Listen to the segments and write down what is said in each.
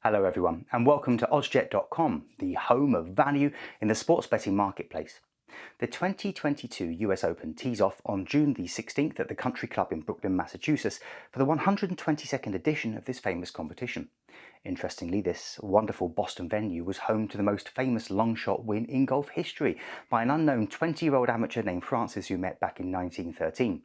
Hello everyone and welcome to oddsjet.com, the home of value in the sports betting marketplace. The 2022 US Open tees off on June the 16th at the Country Club in Brookline, Massachusetts for the 122nd edition of this famous competition. Interestingly, this wonderful Boston venue was home to the most famous long shot win in golf history by an unknown 20-year-old amateur named Francis Ouimet back in 1913.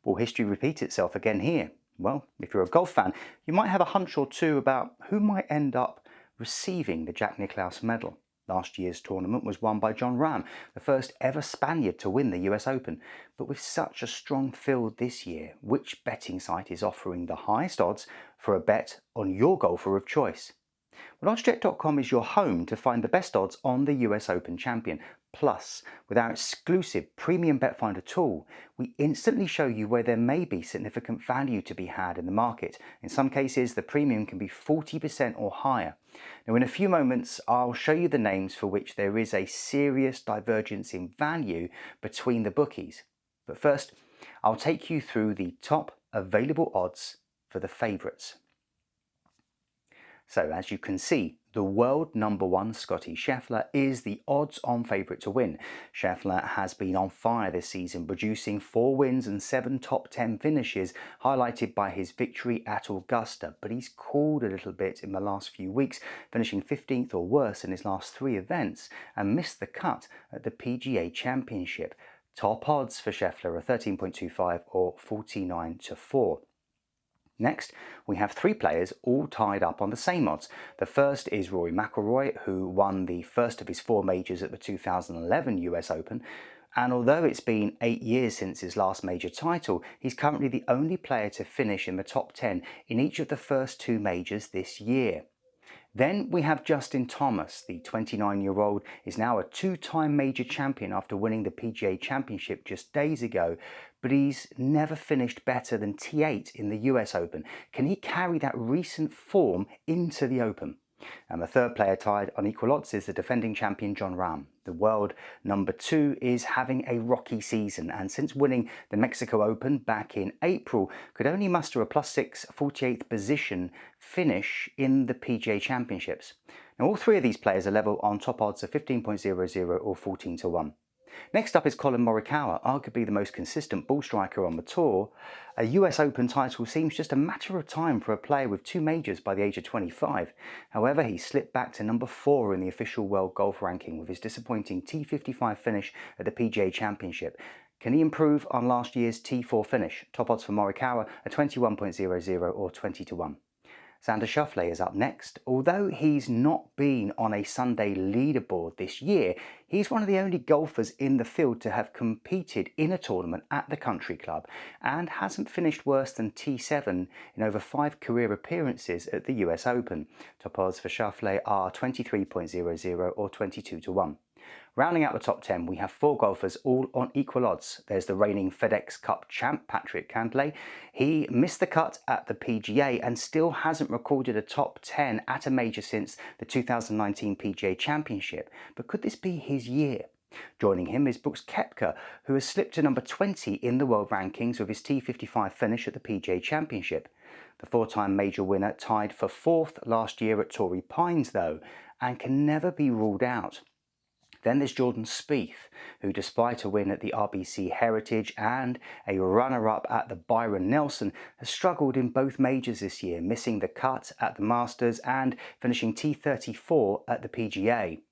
Will history repeat itself again here? Well, if you're a golf fan, you might have a hunch or two about who might end up receiving the Jack Nicklaus medal. Last year's tournament was won by Jon Rahm, the first ever Spaniard to win the US Open. But with such a strong field this year, which betting site is offering the highest odds for a bet on your golfer of choice? Well, oddsjet.com is your home to find the best odds on the US Open champion. Plus, with our exclusive premium bet finder tool, we instantly show you where there may be significant value to be had in the market. In some cases, the premium can be 40% or higher. Now, in a few moments, I'll show you the names for which there is a serious divergence in value between the bookies. But first, I'll take you through the top available odds for the favourites. So as you can see, the world number one Scottie Scheffler is the odds-on favourite to win. Scheffler has been on fire this season, producing 4 wins and 7 top 10 finishes, highlighted by his victory at Augusta. But he's cooled a little bit in the last few weeks, finishing 15th or worse in his last 3 events, and missed the cut at the PGA Championship. Top odds for Scheffler are 13.25 or 49 to 4. Next, we have 3 players all tied up on the same odds. The first is Rory McIlroy, who won the first of his 4 majors at the 2011 US Open. And although it's been 8 years since his last major title, he's currently the only player to finish in the top 10 in each of the first 2 majors this year. Then we have Justin Thomas. The 29-year-old is now a 2-time major champion after winning the PGA Championship just days ago, but he's never finished better than T8 in the US Open. Can he carry that recent form into the Open? And the third player tied on equal odds is the defending champion Jon Rahm. The world number 2 is having a rocky season, and since winning the Mexico Open back in April, could only muster a +6 48th position finish in the PGA Championships. Now all 3 of these players are level on top odds of 15.00 or 14 to 1. Next up is Collin Morikawa, arguably the most consistent ball striker on the tour. A US Open title seems just a matter of time for a player with 2 majors by the age of 25. However, he slipped back to number 4 in the official world golf ranking with his disappointing T55 finish at the PGA Championship. Can he improve on last year's T4 finish? Top odds for Morikawa are 21.00 or 20 to 1. Xander Schauffele is up next. Although he's not been on a Sunday leaderboard this year, he's one of the only golfers in the field to have competed in a tournament at the Country Club and hasn't finished worse than T7 in over 5 career appearances at the US Open. Top odds for Schauffele are 23.00 or 22 to 1. Rounding out the top 10, we have 4 golfers all on equal odds. There's the reigning FedEx Cup champ, Patrick Cantlay. He missed the cut at the PGA and still hasn't recorded a top 10 at a major since the 2019 PGA Championship. But could this be his year? Joining him is Brooks Koepka, who has slipped to number 20 in the world rankings with his T55 finish at the PGA Championship. The 4-time major winner tied for 4th last year at Torrey Pines, though, and can never be ruled out. Then there's Jordan Spieth, who despite a win at the RBC Heritage and a runner-up at the Byron Nelson, has struggled in both majors this year, missing the cut at the Masters and finishing T34 at the PGA.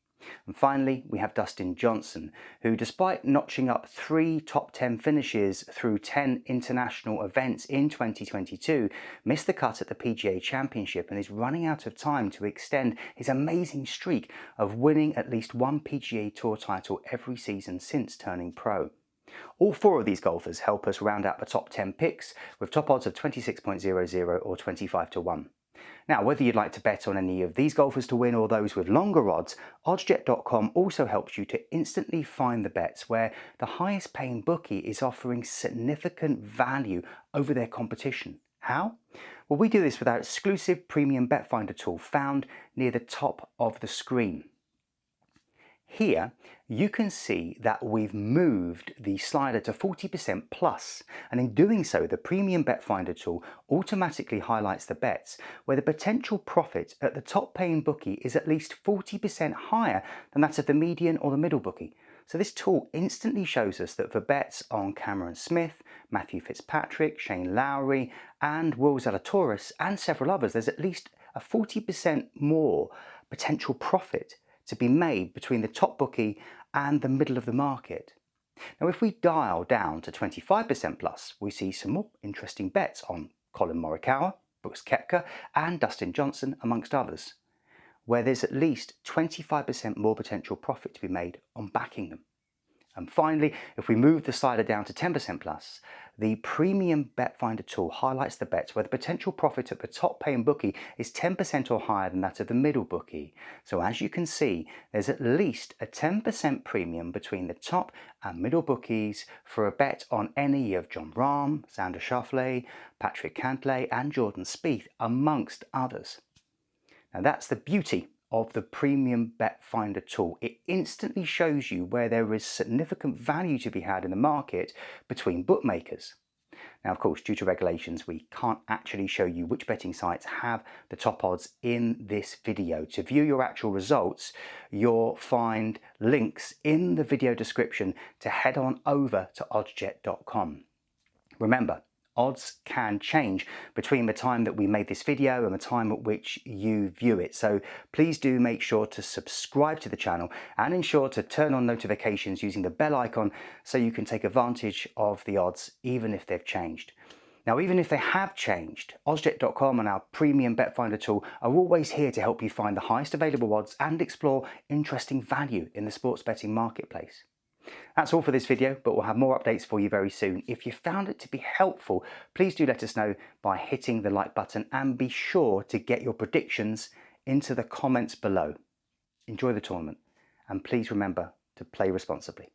And finally, we have Dustin Johnson, who despite notching up 3 top 10 finishes through 10 international events in 2022, missed the cut at the PGA Championship and is running out of time to extend his amazing streak of winning at least 1 PGA Tour title every season since turning pro. All 4 of these golfers help us round out the top 10 picks with top odds of 26.00 or 25 to 1. Now, whether you'd like to bet on any of these golfers to win or those with longer odds, oddsjet.com also helps you to instantly find the bets where the highest paying bookie is offering significant value over their competition. How? Well, we do this with our exclusive premium bet finder tool found near the top of the screen. Here, you can see that we've moved the slider to 40% plus, and in doing so, the Premium Bet Finder tool automatically highlights the bets where the potential profit at the top paying bookie is at least 40% higher than that of the median or the middle bookie. So this tool instantly shows us that for bets on Cameron Smith, Matthew Fitzpatrick, Shane Lowry, and Will Zalatoris, and several others, there's at least a 40% more potential profit to be made between the top bookie and the middle of the market. Now, if we dial down to 25% plus, we see some more interesting bets on Colin Morikawa, Brooks Koepka, and Dustin Johnson, amongst others, where there's at least 25% more potential profit to be made on backing them. And finally, if we move the slider down to 10% plus, the Premium Bet Finder tool highlights the bets where the potential profit at the top paying bookie is 10% or higher than that of the middle bookie. So as you can see, there's at least a 10% premium between the top and middle bookies for a bet on any of Jon Rahm, Xander Schauffele, Patrick Cantlay, and Jordan Spieth, amongst others. Now that's the beauty of the Premium Bet Finder tool. It instantly shows you where there is significant value to be had in the market between bookmakers. Now, of course, due to regulations, we can't actually show you which betting sites have the top odds in this video. To view your actual results, you'll find links in the video description to head on over to oddsjet.com. Remember, odds can change between the time that we made this video and the time at which you view it. So please do make sure to subscribe to the channel and ensure to turn on notifications using the bell icon so you can take advantage of the odds even if they've changed. Now, even if they have changed, oddsjet.com and our Premium Bet Finder tool are always here to help you find the highest available odds and explore interesting value in the sports betting marketplace. That's all for this video, but we'll have more updates for you very soon. If you found it to be helpful, please do let us know by hitting the like button and be sure to get your predictions into the comments below. Enjoy the tournament and please remember to play responsibly.